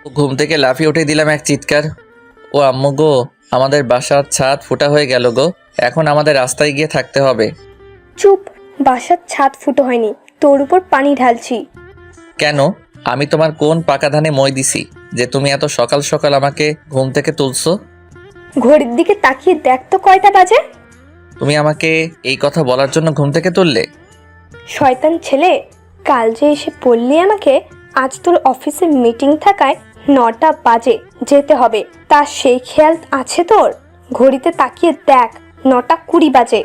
ঘুম থেকে লাফিয়ে উঠে দিলাম এক চিৎকার। ও আম্মু গো, আমাদের বাসার ছাদ ফুটা হয়ে গেল গো, এখন আমাদের রাস্তায় গিয়ে থাকতে হবে। চুপ, বাসার ছাদ ফুটো হয়নি, তোর উপর পানি ঢালছি। কেন? আমি তোমার কোন পাকা ধানে মই দিছি যে তুমি এত সকাল সকাল আমাকে ঘুম থেকে তুলছো? ঘড়ির দিকে তাকিয়ে দেখ তো কয়টা বাজে। তুমি আমাকে এই কথা বলার জন্য ঘুম থেকে তুললে? শয়তান ছেলে, কাল যে এসে বললি আমাকে আজ তোর অফিসে মিটিং থাকায় 9টা বাজে যেতে হবে, তা সেই খেয়াল আছে তোর? ঘড়িতে তাকিয়ে দেখ, 9টা 20 বাজে।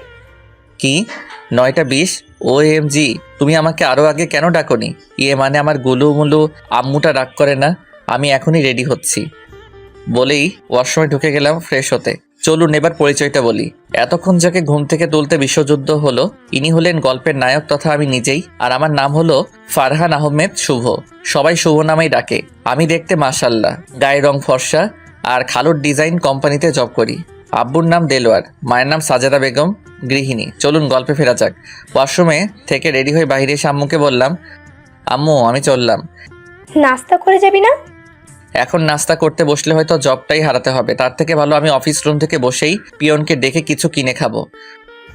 কি 9টা 20? OMG, তুমি আমাকে আরো আগে কেন ডাকোনি? মানে আমার গুলু মুলু আম্মুটা রাগ করে না? আমি এখনই রেডি হচ্ছি বলেই ওয়াশরুমে ঢুকে গেলাম ফ্রেশ হতে। চলুন এবার পরিচয়টা বলি। এতক্ষণ যাকে ঘুম থেকে তুলতে বিশ্বযুদ্ধ হলো, ইনি হলেন গল্পের নায়ক তথা আমি নিজেই। আর আমার নাম হলো ফারহান আহমেদ শুভ। সবাই শুভ নামেই ডাকে। আমি দেখতে মাশাল্লাহ, গায়ের রং ফর্সা, আর খালুর ডিজাইন কোম্পানিতে জব করি। আব্বুর নাম দেলোয়ার, মায়ের নাম সাজেদা বেগম, গৃহিণী। চলুন গল্পে ফেরা যাক। ওয়াশরুমে থেকে রেডি হয়ে বাইরে এসে আম্মুকে বললাম, আম্মু আমি চললাম। নাস্তা করে যাবি না? এখন নাস্তা করতে বসলে হয়তো জবটাই হারাতে হবে, তার থেকে ভালো আমি অফিস রুম থেকে বসেই পিয়নকে ডেকে কিছু কিনে খাবো।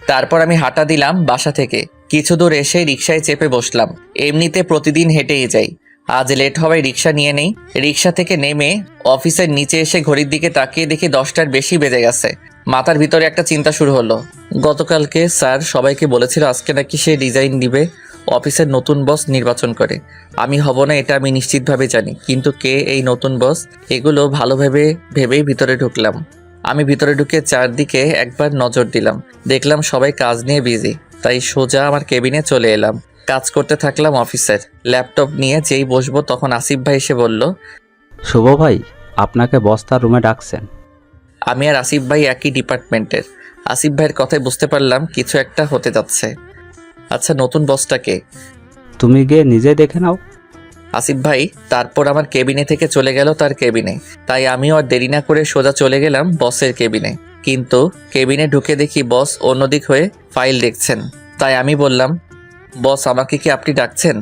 তারপর আমি হাঁটা দিলাম বাসা থেকে। কিছু দূর এসে রিকশায় চেপে বসলাম। এমনিতে প্রতিদিন হেঁটেই যাই, আজ লেট হওয়ায় রিকশা নিয়ে নেই। রিকশা থেকে নেমে অফিসের নিচে এসে ঘড়ির দিকে তাকিয়ে দেখি 10টার বেশি বেজে গেছে। মাথার ভিতরে একটা চিন্তা শুরু হলো। গতকালকে স্যার সবাইকে বলেছিল আজকে নাকি সে ডিজাইন দিবে, অফিসের নতুন বস নির্বাচন করে। আমি হব না এটা আমি নিশ্চিতভাবে জানি, কিন্তু কে এই নতুন বস এগুলো ভালোভাবে ভেবেই ভিতরে ঢুকলাম। আমি ভিতরে ঢুকে চারদিকে একবার নজর দিলাম, দেখলাম সবাই কাজ নিয়ে বিজি। তাই সোজা আমার কেবিনে চলে এলাম। কাজ করতে থাকলাম অফিসের। ল্যাপটপ নিয়ে যেই বসবো তখন আসিফ ভাই এসে বলল, শুভ ভাই, আপনাকে বস্তার রুমে ডাকছেন। আমি আর আসিফ ভাই একই ডিপার্টমেন্টের। আসিফ ভাইয়ের কথায় বুঝতে পারলাম কিছু একটা হতে যাচ্ছে। আচ্ছা, নতুন বসটাকে? তুমি গিয়ে নিজে দেখে নাও। আসিফ ভাই তারপর আমার কেবিনে থেকে চলে গেল তার কেবিনে। তাই আমিও আর দেরি না করে সোজা চলে গেলাম বসের কেবিনে। কিন্তু কেবিনে ঢুকে দেখি বস অন্যদিক হয়ে ফাইল দেখছেন। তাই আমি বললাম, বস আমাকে কি আপনি ডাকছেন?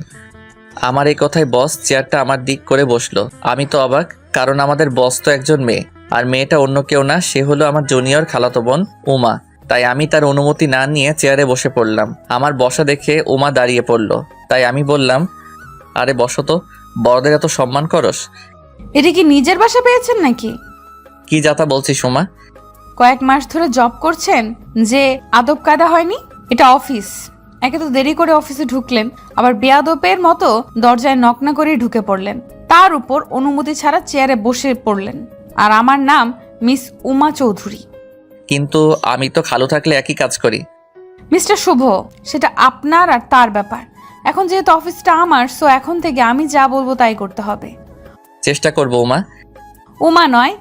আমার এই কথায় বস চেয়ারটা আমার দিক করে বসলো। আমি তো অবাক, কারণ আমাদের বস তো একজন মেয়ে, আর মেয়েটা অন্য কেউ না, সে হলো আমার জুনিয়র খালাতো বোন উমা। তাই আমি তার অনুমতি না নিয়ে চেয়ারে বসে পড়লাম। আমার বসা দেখে উমা দাঁড়িয়ে পড়ল। তাই আমি বললাম, আরে বসো তো, বড়দের এত সম্মান করস? এটা কি নিজের বাসা পেয়েছেন নাকি? কি যাতা বলছিস উমা? কয়েক মাস ধরে জব করছেন যে আদব কায়দা হয়নি? এটা অফিস। একে তো দেরি করে অফিসে ঢুকলেন, আবার বেয়াদবের মতো দরজায় নক না করে ঢুকে পড়লেন, তার উপর অনুমতি ছাড়া চেয়ারে বসে পড়লেন। আর আমার নাম মিস উমা চৌধুরী। কিন্তু আমি তো খালু থাকলে একই কাজ করি। মিস্টার শুভ, সেটা আপনার আর তার ব্যাপার। এখন যেহেতু অফিসটা আমার, সো এখন থেকে আমি যা বলবো তাই করতে হবে। চেষ্টা করবো উমা। উমা নয়,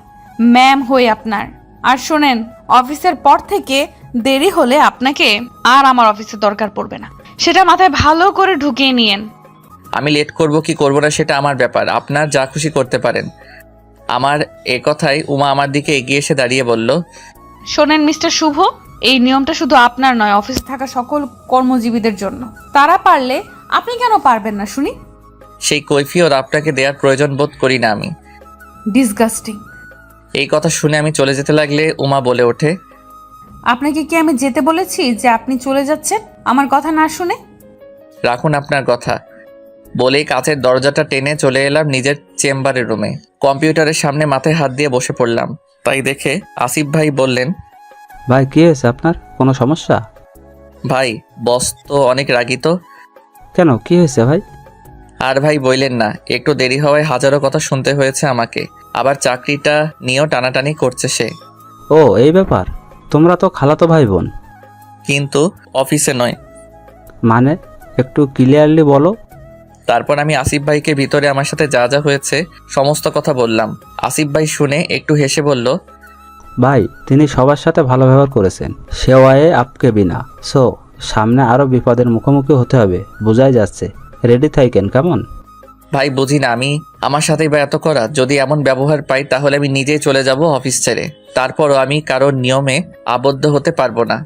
ম্যাম হই আপনার। আর শোনেন, অফিসের পর থেকে দেরি হলে আপনাকে আর আমার অফিসের দরকার পড়বে না, সেটা মাথায় ভালো করে ঢুকিয়ে নিয়েন। আমি লেট করব কি করব না সেটা আমার ব্যাপার, আপনার যা খুশি করতে পারেন। আমার এ কথায় উমা আমার দিকে এগিয়ে এসে দাঁড়িয়ে বলল, শোনেন মিস্টার শুভ, এই নিয়মটা শুধু আপনার নয়, অফিসে থাকা সকল কর্মজীবীদের জন্য। তারা পারলে আপনি কেন পারবেন না শুনি? সেই কৈফিয়ত আপনাকে দেওয়ার প্রয়োজন বোধ করি না আমি। ডিসগাস্টিং। এই কথা শুনে আমি চলে যেতে লাগলে উমা বলে ওঠে, আপনাকে কি আমি যেতে বলেছি যে আপনি চলে যাচ্ছেন আমার কথা না শুনে? রাখুন আপনার কথা। বলেই কাচের দরজাটা টেনে চলে এলাম নিজের চেম্বারের রুমে। কম্পিউটারের সামনে মাথায় হাত দিয়ে বসে পড়লাম। তাই দেখে আসিফ ভাই বললেন, ভাই কি হয়েছে আপনার, কোনো সমস্যা? ভাই বস তো অনেক রাগী তো। কেন, কি হয়েছে ভাই? আর ভাই বললেন না, একটু দেরি হওয়ায় হাজারো কথা শুনতে হয়েছে আমাকে। আবার চাকরিটা নিয়েও টানাটানি করছে সে। ও এই ব্যাপার, তোমরা তো খালাতো ভাই বোন। কিন্তু অফিসে নয়। মানে একটু ক্লিয়ারলি বলো। তারপর আমি আসিফ ভাইকে ভিতরে আমার সাথে যা যা হয়েছে সমস্ত কথা বললাম। আসিফ ভাই শুনে একটু হেসে বলল, ভাই তিনি সবার সাথে ভালো ব্যবহার করেছেন, সে ওয়ায়ে আপকে বিনা। সো সামনে আরো বিপদের মুখোমুখি হতে হবে, বোঝাই যাচ্ছে। রেডি থাকেন কেমন? ভাই বুঝি না আমি, আমার সাথেই বা এত করা। যদি এমন ব্যবহার পাই তাহলে আমি নিজেই চলে যাব অফিস ছেড়ে। তারপরও আমি কারোর নিয়মে আবদ্ধ হতে পারবো না।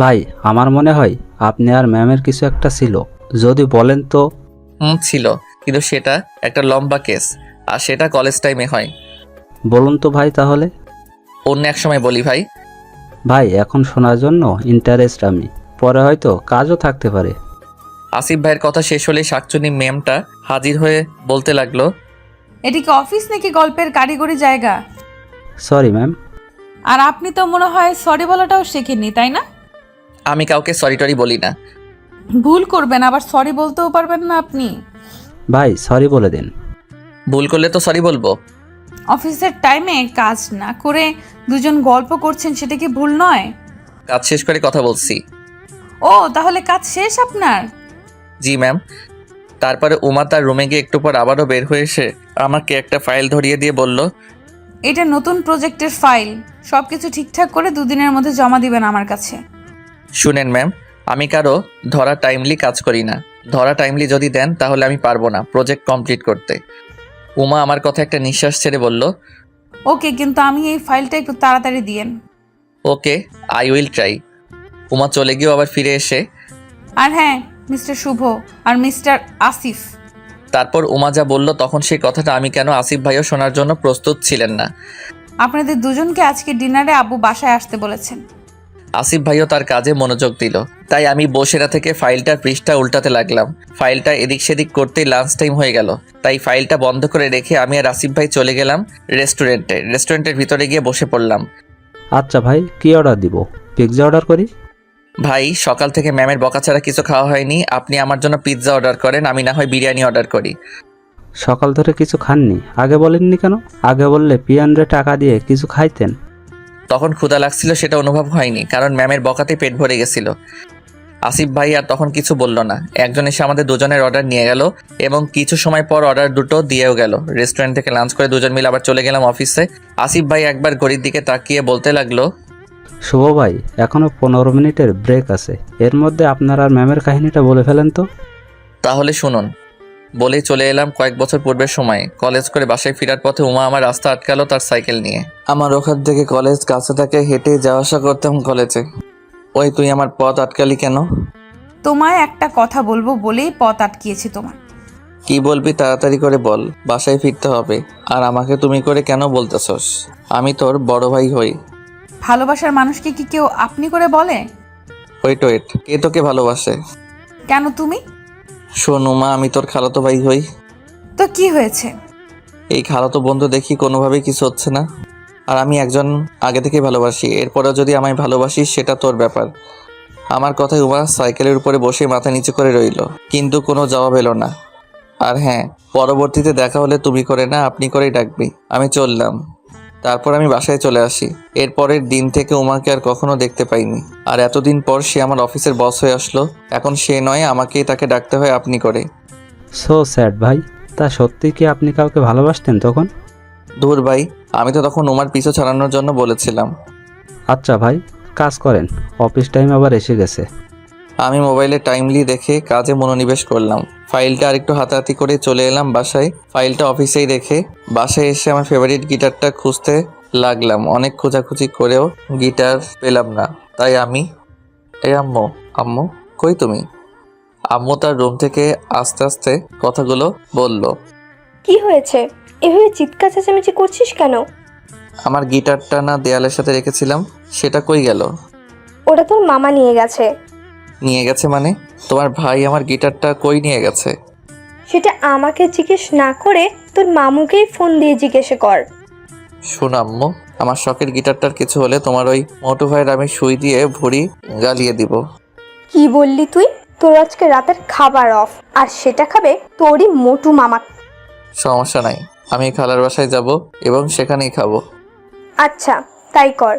ভাই আমার মনে হয় আপনি আর ম্যামের কিছু একটা ছিল, যদি বলেন তো। ছিল, কিন্তু সেটা একটা লম্বা কেস। আর সেটা কলেজ টাইমে হয়। বলুন তো ভাই তাহলে। অন্য এক সময় বলি ভাই। ভাই এখন শোনার জন্য ইন্টারেস্ট আমি, পরে হয়তো কাজও থাকতে পারে। আসিফ ভাইয়ের কথা শেষ হলে শাকচুনি ম্যামটা হাজির হয়ে বলতে লাগলো, এটি কি অফিস নাকি গল্পের কারিগরি জায়গা? Sorry ma'am. আর আপনি তো মনে হয় সরি বলাটাও শেখেননি, তাই না? আমি কাউকে সরি টরি বলি না। ভুল করবেন আবার সরি বলতেও পারবেন না আপনি। ভাই সরি বলে দিন। ভুল করলে তো সরি বলবো। অফিসের টাইমে কাজ না করে দুজন গল্প করছেন, সেটা কি ভুল নয়? কাজ শেষ করে কথা বলছি। ও তাহলে কাজ শেষ আপনার? জি ম্যাম। তারপরে উমা তার রুমে গিয়ে একটু পর আবারও বের হয়ে এসে আমাকে একটা ফাইল ধরিয়ে দিয়ে বলল, এটা নতুন প্রজেক্টের ফাইল, সবকিছু ঠিকঠাক করে 2 দিনের মধ্যে জমা দিবেন আমার কাছে। শুনেন ম্যাম, আমি কারো ধরা টাইমলি কাজ করি না। ধরা টাইমলি যদি দেন তাহলে আমি পারবো না প্রজেক্ট কমপ্লিট করতে। উমা আমার কথা একটা নিঃশ্বাস ছেড়ে বলল, ওকে, কিন্তু আমি এই ফাইলটা একটু তাড়াতাড়ি দিয়েন। ওকে, আই উইল ট্রাই। উমা চলে গিয়েও আবার ফিরে এসে, আর হ্যাঁ, মিস্টার শুভ আর মিস্টার আসিফ। তারপর উমা যা বলল তখন সেই কথাটা আমি কেন আসিফ ভাইও শোনার জন্য প্রস্তুত ছিলেন না। আপনাদের দুজনকে আজকে ডিনারে আব্বু বাসায় আসতে বলেছেন। আসিফ ভাইও তার কাজে মনোযোগ দিল, তাই আমি বসেরা থেকে ফাইলটার পৃষ্ঠা উল্টাতে লাগলাম। ফাইলটা এদিক সেদিক করতেই লাঞ্চ টাইম হয়ে গেল, তাই ফাইলটা বন্ধ করে রেখে আমি আর আসিফ ভাই চলে গেলাম রেস্টুরেন্টের ভিতরে গিয়ে বসে পড়লাম। আচ্ছা ভাই, কি অর্ডার দিব? পিৎজা অর্ডার করি? ভাই সকাল থেকে ম্যামের বকা ছাড়া কিছু খাওয়া হয়নি, আপনি আমার জন্য পিৎজা অর্ডার করেন, আমি না হয় বিরিয়ানি অর্ডার করি। সকাল ধরে কিছু খাননি? আগে বলেননি কেন? আগে বললে পিয়ানরে টাকা দিয়ে কিছু খাইতেন। তখন ক্ষুধা লাগছিল, সেটা অনুভব হয়নি, কারণ ম্যামের বকাতে পেট ভরে গেছিল। আসিফ ভাই আর তখন কিছু বলল না। একজন এসে আমাদের দুজনের অর্ডার নিয়ে গেল এবং কিছু সময় পর অর্ডার দুটো দিয়েও গেল। রেস্টুরেন্ট থেকে লাঞ্চ করে দুজন মিলে আবার চলে গেলাম অফিসে। আসিফ ভাই একবার ঘড়ির দিকে তাকিয়ে বলতে লাগলো, শুভ ভাই, এখনো 15 মিনিটের ব্রেক আছে, এর মধ্যে আপনার আর ম্যামের কাহিনীটা বলে ফেলেন তো। তাহলে শুনুন। বলেই চলে এলাম কয়েক বছর পূর্বের সময়। কলেজ করে বাসায় ফেরার পথে উমা আমার রাস্তা আটকালো তার সাইকেল নিয়ে। আমার ওখান থেকে কলেজ কাছে থাকে, হেঁটে যাওয়া আসা করতাম কলেজে। ওই তুই আমার পথ আটকালি কেন? তোমায় একটা কথা বলবো বলেই পথ আটকিয়েছি তোমার। কি বলবি তাড়াতাড়ি করে বল, বাসায় ফিরতে হবে। আর আমাকে তুমি করে কেন বলতেছস? আমি তোর বড় ভাই হই। ভালোবাসার মানুষকে কি কেউ আপনি করে বলে? ওয়েট, কে তোকে ভালোবাসে? কেন তুমি? শোন উমা, আমি তোর খালাতো ভাই হই। তো কি হয়েছে? এই খালাতো বন্ধু দেখি কোনোভাবেই কিছু হচ্ছে না। আর আমি একজন আগে থেকে ভালোবাসি, এরপরেও যদি আমায় ভালোবাসিস সেটা তোর ব্যাপার। আমার কথায় উমা সাইকেলের উপরে বসে মাথা নিচু করে রইল, কিন্তু কোনো জবাব এলো না। আর হ্যাঁ, পরবর্তীতে দেখা হলে তুমি করে না আপনি করেই ডাকবি। আমি চললাম। তারপর আমি বাসায় চলে আসি। এরপরের দিন থেকে উমাকে আর কখনো দেখতে পাইনি। আর এতদিন পর সে আমার অফিসের বস হয়ে আসলো। এখন সে নয়, আমাকেই তাকে ডাকতে হয় আপনি করে। সো স্যাড ভাই। তা সত্যি কি আপনি কাউকে ভালোবাসতেন তখন? ধুর ভাই, আমি তো তখন উমার পিছু ছাড়ানোর জন্য বলেছিলাম। আচ্ছা ভাই, কাজ করেন, অফিস টাইম আবার এসে গেছে। আমি মোবাইলে টাইমলি দেখে কাজে মনোনিবেশ করলাম। ফাইলটা আরেকটু হাতাহাতি করে চলে এলাম বাসায়। ফাইলটা অফিসেই রেখে বাসায় এসে আমার ফেভারিট গিটারটা খুঁজতে লাগলাম। অনেক খোঁজাখুঁজি করেও গিটার পেলাম না। তাই আমি, আম্মু কই তুমি? আম্মু তার রুম থেকে আস্তে আস্তে কথাগুলো বলল। কি হয়েছে? এভাবে চিৎকার চেঁচামেচি করছিস কেন? আমার গিটারটা না দেয়ালের সাথে রেখেছিলাম, সেটা কই গেল? ওটা তোর মামা নিয়ে গেছে। নিয়ে গেছে মানে? তোমার ভাই আমার গিটারটা কই নিয়ে গেছে? সেটা আমাকে জিজ্ঞেস না করে তোর মামুকেই ফোন দিয়ে জিজ্ঞেস কর। শোন আম্মু, আমার শখের গিটারটার কিছু হলে তোমার ওই মোটু ভাইয়ের আমি সুই দিয়ে ভুঁড়ি গালিয়ে দিব। কি বললি তুই? তোর আজকে রাতের খাবার অফ, আর সেটা খাবে তোরই মোটু মামা। সমস্যা নাই, আমি খালার বাসায় যাব এবং সেখানেই খাবো। আচ্ছা, তাই কর।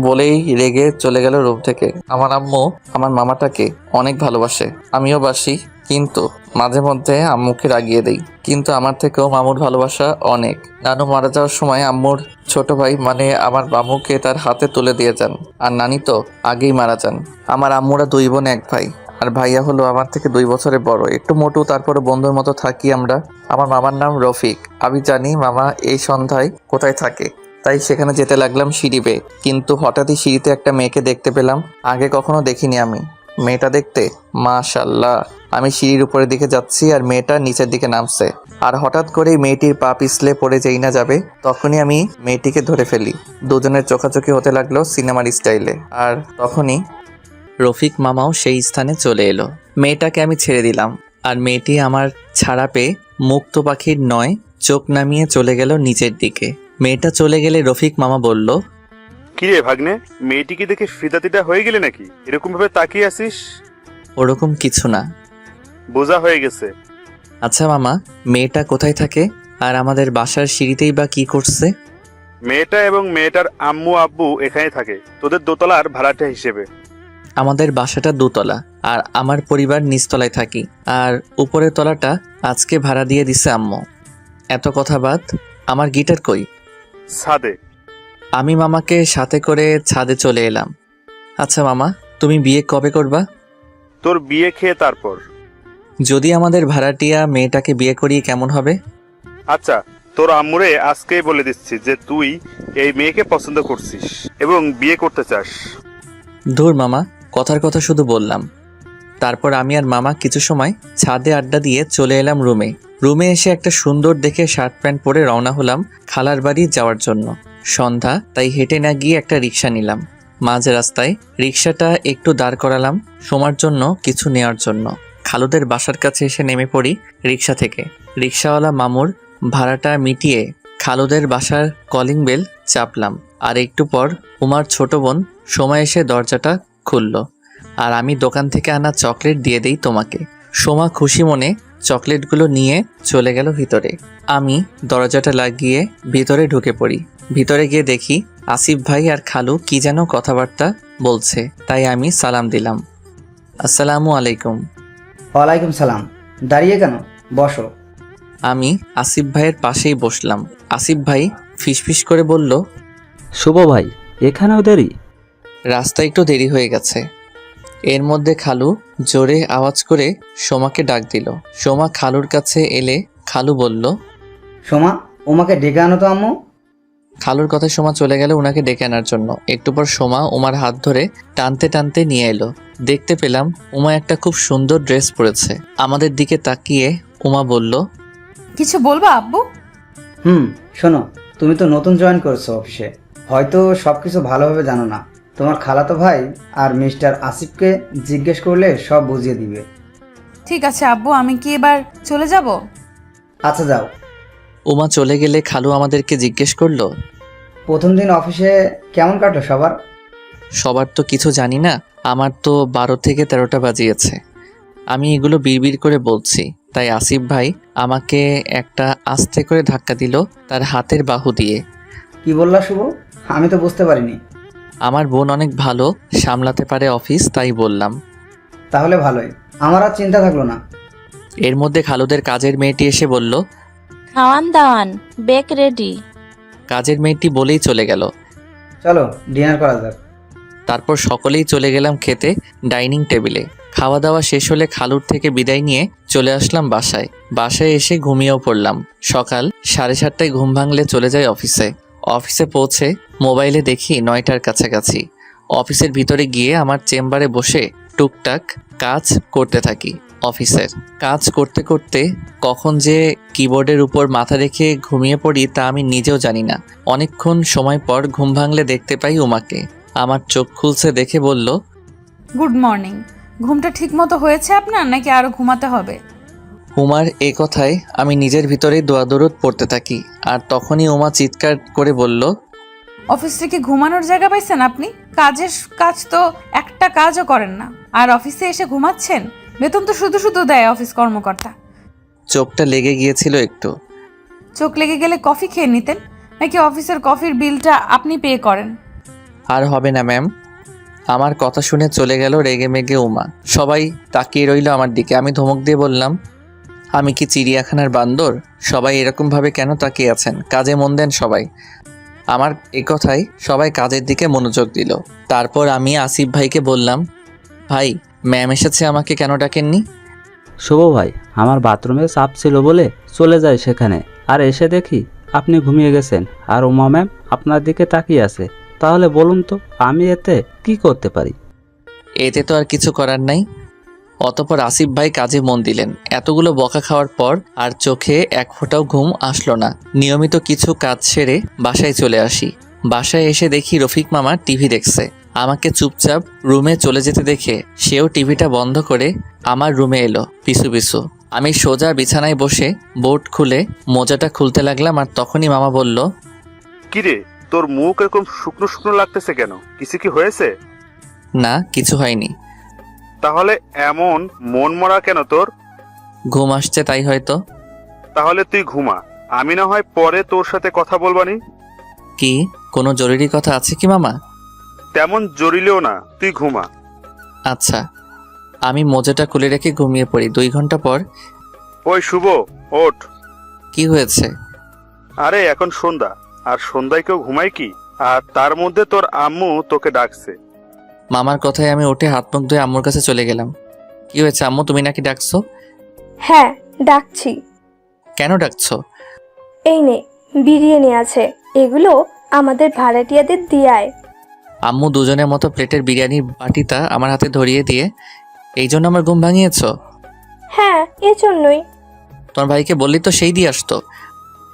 বলেই রেগে চলে গেল রুম থেকে। আমার আম্মু আমার মামাটাকে অনেক ভালোবাসে, আমিও বাসি, কিন্তু মাঝে মধ্যে আম্মুকে রাগিয়ে দেই। কিন্তু আমার থেকেও মামুর ভালোবাসা অনেক। নানু মারা যাওয়ার সময় আম্মুর ছোট ভাই মানে আমার মামুকে তার হাতে তুলে দিয়ে যান। আর নানি তো আগেই মারা যান। আমার আম্মুরা 2 বোন 1 ভাই। আর ভাইয়া হলো আমার থেকে 2 বছরের বড়, একটু মোটু, তারপরে বন্ধুর মতো থাকি আমরা। আমার মামার নাম রফিক। আমি জানি মামা এই সন্ধ্যায় কোথায় থাকে, তাই সেখানে যেতে লাগলাম সিঁড়ি বেয়ে। কিন্তু হঠাৎই সিঁড়িতে একটা মেয়েকে দেখতে পেলাম, আগে কখনো দেখিনি আমি। মেয়েটা দেখতে মাশাআল্লাহ আমি সিঁড়ির উপরের দিকে যাচ্ছি আর মেয়েটা নিচের দিকে নামছে। আর হঠাৎ করেই মেয়েটির পা পিছলে পড়ে যেই না যাবে তখনই আমি মেয়েটিকে ধরে ফেলি। দুজনের চোখাচোখি হতে লাগলো সিনেমার স্টাইলে। আর তখনই রফিক মামাও সেই স্থানে চলে এলো। মেয়েটাকে আমি ছেড়ে দিলাম আর মেয়েটি আমার ছাড়া পেয়ে মুক্ত পাখির নয় চোখ নামিয়ে চলে গেল নিচের দিকে। মেয়েটা চলে গেলে রফিক মামা বলল, কিরে ভাগ্নে, মেয়েটিকে দেখে ফিদাতিটা হয়ে গেলে নাকি? এরকম ভাবে তাকিয়ে আছিস? ওরকম কিছু না। বোঝা হয়ে গেছে। আচ্ছা মামা, মেয়েটা কোথায় থাকে আর আমাদের বাসার সিঁড়িতেই বা কি করছে? মেয়েটা এবং মেয়েটার আম্মু আব্বু এখানে থাকে, তোদের দোতলার ভাড়াটা হিসেবে। আমাদের বাসাটা দোতলা আর আমার পরিবার নিচতলায় থাকি। আর উপরের তলাটা আজকে ভাড়া দিয়ে দিছে আম্মু। এত কথা বাদ, আমার গিটার কই? ছাদে। আমি মামাকে সাথে করে ছাদে চলে এলাম। আচ্ছা মামা, তুমি বিয়ে কবে করবা? তোর বিয়ে খেয়ে তারপর। যদি আমাদের ভাড়াটিয়া মেয়েটাকে বিয়ে করি কেমন হবে? আচ্ছা, তোর আম্মুরে আজকেই বলে দিচ্ছি যে তুই এই মেয়েকে পছন্দ করছিস এবং বিয়ে করতে চাস। ধুর মামা, কথার কথা শুধু বললাম। তারপর আমি আর মামা কিছু সময় ছাদে আড্ডা দিয়ে চলে এলাম রুমে। রুমে এসে একটা সুন্দর দেখে শার্ট প্যান্ট পরে রওনা হলাম খালার বাড়ি যাওয়ার জন্য। সন্ধ্যা, তাই হেঁটে না গিয়ে একটা রিক্সা নিলাম। মাঝ রাস্তায় রিক্সাটা একটু দাঁড় করালাম শোমার জন্য, কিছু নেওয়ার জন্য। খালুদের বাসার কাছে এসে নেমে পড়ি রিক্সা থেকে। রিক্সাওয়ালা মামুর ভাড়াটা মিটিয়ে খালুদের বাসার কলিং বেল চাপলাম। আর একটু পর উমার ছোট বোন সোমা এসে দরজাটা খুলল। আর আমি দোকান থেকে আনা চকলেট দিয়ে দেই তোমাকে। সোমা খুশি মনে চকলেটগুলো নিয়ে চলে গেল ভিতরে। আমি দরজাটা লাগিয়ে ভিতরে ঢুকে পড়ি। ভিতরে গিয়ে দেখি আসিফ ভাই আর খালু কি যেন কথাবার্তা বলছে, তাই আমি সালাম দিলাম। আসসালামু আলাইকুম। ওয়ালাইকুম সালাম। দাঁড়িয়ে কেন? বসো। আমি আসিফ ভাইয়ের পাশেই বসলাম। আসিফ ভাই ফিসফিস করে বলল, শুভ ভাই, এখানেও দেরি? রাস্তা একটু দেরি হয়ে গেছে। এর মধ্যে খালু জোরে আওয়াজ করে সোমাকে ডাক দিল। সোমা খালুর কাছে এলে খালু বলল, সোমা, ওমাকে ডেকে আনো তো আম্মু। খালুর কথায় সোমা চলে গেল ওনাকে ডেকে আনার জন্য। একটু পর সোমা উমার হাত ধরে টানতে টানতে নিয়ে এলো। দেখতে পেলাম উমা একটা খুব সুন্দর ড্রেস পরেছে। আমাদের দিকে তাকিয়ে উমা বলল, কিছু বলবা আব্বু? শোনো, তুমি তো নতুন জয়েন করেছো অফিসে, হয়তো সব কিছু ভালোভাবে জানো না। তোমার খালাতো ভাই আর মিস্টার আসিফকে জিজ্ঞেস করলে সব বুঝিয়ে দিবে। ঠিক আছে আব্বু, আমি কি এবার চলে যাব? আচ্ছা যাও। উমা চলে গেলে খালু আমাদেরকে জিজ্ঞেস করলো, প্রথম দিন অফিসে কেমন কাটলো সবার? সবার তো কিছু জানি না, আমার তো 12 থেকে 13টা বাজিয়েছে। আমি এগুলো বিড়বিড় করে বলছি, তাই আসিফ ভাই আমাকে একটা আস্তে করে ধাক্কা দিল তার হাতের বাহু দিয়ে। কি বললা শুভ? আমি তো বুঝতে পারিনি। আমার বোন অনেক ভালো সামলাতে পারে অফিস, তাই বললাম। তাহলে ভালোই, আমার আর চিন্তা থাকলো না। এর মধ্যে খালুদের কাজের মেয়েটি এসে বলল, খাওয়ান দাওয়ান বেক রেডি। কাজের মেয়েটি বলেই চলে গেল। চলো ডিনার করা যাক। তারপর সকলেই চলে গেলাম খেতে ডাইনিং টেবিলে। খাওয়া দাওয়া শেষ হলে খালুর থেকে বিদায় নিয়ে চলে আসলাম বাসায়। বাসায় এসে ঘুমিয়েও পড়লাম। সকাল 7:30টায় ঘুম ভাঙলে চলে যাই অফিসে। অফিসে পৌঁছে মোবাইলে দেখি 9টার কাছাকাছি। অফিসের ভিতরে গিয়ে আমার চেম্বারে বসে টুকটাক কাজ করতে থাকি। অফিসের কাজ করতে করতে কখন যে কিবোর্ডের উপর মাথা রেখে ঘুমিয়ে পড়ি তা আমি নিজেও জানি না। অনেকক্ষণ সময় পর ঘুম ভাঙলে দেখতে পাই উমাকে। আমার চোখ খুলছে দেখে বলল, গুড মর্নিং। ঘুমটা ঠিক মতো হয়েছে আপনার নাকি আরো ঘুমাতে হবে? উমার এ কথায় আমি নিজের ভিতরেই দোয়া দরুদ পড়তে থাকি। আর তখনই উমা চিৎকার করে বলল, অফিস থেকে ঘুমানোর জায়গা পাইছেন আপনি? কাজ তো একটা কাজও করেন না, আর অফিসে এসে ঘুমাচ্ছেন? বেতন তো শুধু শুধু দেয় অফিস কর্মকর্তা। চোখটা লেগে গিয়েছিল একটু। চোখ লেগে গেলে কফি খেয়ে নিতেন, নাকি অফিসের কফির বিলটা আপনি পে করেন? আর হবে না ম্যাম। আমার কথা শুনে চলে গেল রেগে মেগে উমা। সবাই তাকিয়ে রইল আমার দিকে। আমি ধমক দিয়ে বললাম, আমি কি চিড়িয়াখানার বান্দর? সবাই এরকমভাবে কেন তাকিয়ে আছেন? কাজে মন দেন সবাই। আমার এ কথায় সবাই কাজের দিকে মনোযোগ দিল। তারপর আমি আসিফ ভাইকে বললাম, ভাই ম্যাম এসেছে, আমাকে কেন ডাকেননি? শুভ ভাই, আমার বাথরুমে চাপ ছিল বলে চলে যাই সেখানে, আর এসে দেখি আপনি ঘুমিয়ে গেছেন আর উমা ম্যাম আপনার দিকে তাকিয়ে আছে। তাহলে বলুন তো আমি এতে কি করতে পারি? এতে তো আর কিছু করার নাই। অতঃপর আসিফ ভাই কাজে মন দিলেন। এতগুলো বকা খাওয়ার পর আর চোখে এক ফোঁটাও ঘুম আসলো না। নিয়মিত কিছু কাজ সেরে বাসায় চলে আসি। বাসায় এসে দেখি রফিক মামা টিভি দেখছে। আমাকে চুপচাপ রুমে চলে যেতে দেখে সেও টিভিটা বন্ধ করে আমার রুমে এলো পিছু পিছু। আমি সোজা বিছানায় বসে বোর্ড খুলে মোজাটা খুলতে লাগলাম, আর তখনই মামা বলল, কিরে, তোর মুখ এরকম শুকনো শুকনো লাগতেছে কেন? কিছু কি হয়েছে? না কিছু হয়নি। তাহলে এমন মন মরা কেন তোর? ঘুম আসছে তাই হয়তো। তাহলে তুই ঘুমা, আমি না হয় পরে তোর সাথে কথা বলবানি। কি কোনো জরুরি কথা আছে কি মামা? তেমন জরিলেও না, তুই ঘুমা। আচ্ছা। আমি মোজাটা খুলে রেখে ঘুমিয়ে পড়ি। 2 ঘন্টা পর। ওই শুভ, ওঠ। কি হয়েছে? আরে এখন সন্ধ্যা, আর সন্ধ্যায় কেউ ঘুমায় কি? আর তার মধ্যে তোর আম্মু তোকে ডাকছে। মামার কথায় আমি উঠে হাত মুখ ধুয়ে আম্মুর কাছে চলে গেলাম। কি হয়েছে আম্মু, তুমি নাকি ডাকছো? হ্যাঁ, ডাকছি। কেন ডাকছো? এই নে, বিরিয়ানি আছে, এগুলো আমাদের ভাড়াটিয়াদের দিয়ে আয়। আম্মু দুজনের মতো প্লেটের বিরিয়ানির বাটিটা আমার হাতে ধরিয়ে দিয়ে, এই জন্য আমার ঘুম ভাঙিয়েছো? হ্যাঁ, এজন্যই। তোমার ভাইকে বললি তো সেই দিয়ে আসতো।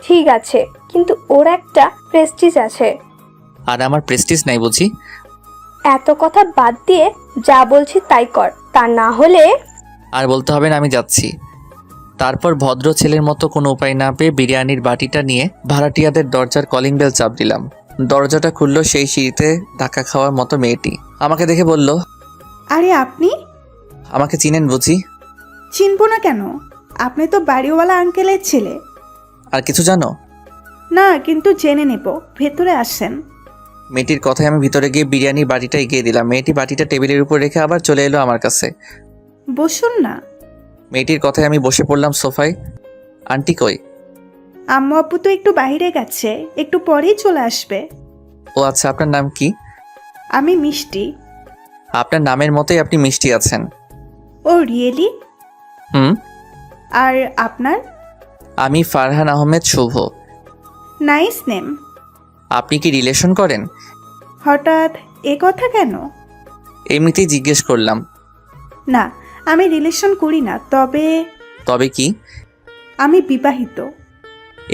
ঠিক আছে, কিন্তু ওর একটা প্রেস্টিজ আছে। আর আমার প্রেস্টিজ নাই বুঝি? এত কথা বাদ দিয়ে যা বলছি তাই কর, তা না হলে। আর বলতে হবে না, আমি যাচ্ছি। তারপর ভদ্র ছেলের মতো কোনো উপায় না পেয়ে বিরিয়ানির বাটিটা নিয়ে ভাড়াটিয়াদের দরজার কলিং বেল চাপ দিলাম। দরজাটা খুললো সেই সিঁড়িতে ধাক্কা খাওয়ার মতো মেয়েটি। আমাকে দেখে বলল, আরে আপনি? আমাকে চিনেন বুঝি? চিনবো না কেন? আপনি তো বাড়িওয়ালা আঙ্কেলের ছেলে। আর কিছু জানো? না, কিন্তু জেনে নেব। ভেতরে আসেন। মেয়েটির কথায় আমি ভিতরে গিয়ে বিরিয়ানির বাটিটা এগিয়ে দিলাম। মেয়েটি বাটিটা টেবিলের উপর রেখে আবার চলে এলো আমার কাছে। বসুন না। মেয়েটির কথায় আমি বসে পড়লাম সোফায়। আন্টি কই? আম্মু আব্বু তো একটু বাইরে গেছে, একটু পরেই চলে আসবে। ও আচ্ছা, আপনার নাম কি? আমি মিষ্টি। আপনার নামের মতোই আপনি মিষ্টি আছেন। ও রিয়েলি? হুম। আর আপনার? আমি ফারহান আহমেদ শুভ। Nice name. আপনি কি রিলেশন করেন? হঠাৎ এ কথা কেন? এমনিতেই জিজ্ঞেস করলাম। না, আমি রিলেশন করি না, তবে তবে কি? আমি বিবাহিত।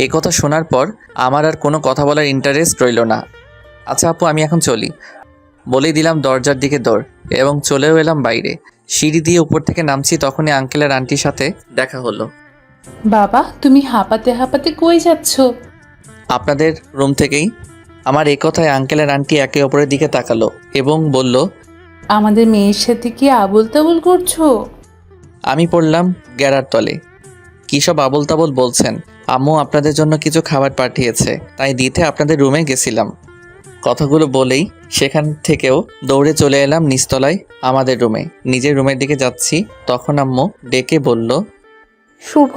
এই কথা শোনার পর আমার আর কোনো কথা বলার ইন্টারেস্ট রইল না। আচ্ছা আপু, আমি এখন চলি বলেই দিলাম দরজার দিকে দৌড়, এবং চলেও এলাম বাইরে। সিঁড়ি দিয়ে উপর থেকে নামছি, তখনই আঙ্কেল আর আন্টির সাথে দেখা হলো। বাবা, তুমি হাঁপাতে হাঁপাতে কই যাচ্ছ? আপনাদের রুম থেকেই। আমার এই কথায় আঙ্কেল আর আন্টি একে অপরের দিকে তাকালো এবং বলল, আমাদের মেয়ের সাথে কি আবল তাবল করছো? আমি পড়লাম গ্যারার তলে। কী সব আবল তাবল বলছেন? আম্মু আপনাদের জন্য কিছু খাবার পাঠিয়েছে, তাই দিতে আপনাদের রুমে গেছিলাম। কথাগুলো বলেই সেখান থেকেও দৌড়ে চলে এলাম নিচতলায় আমাদের রুমে। নিজের রুমের দিকে যাচ্ছি, তখন আম্মু ডেকে বলল, শুভ,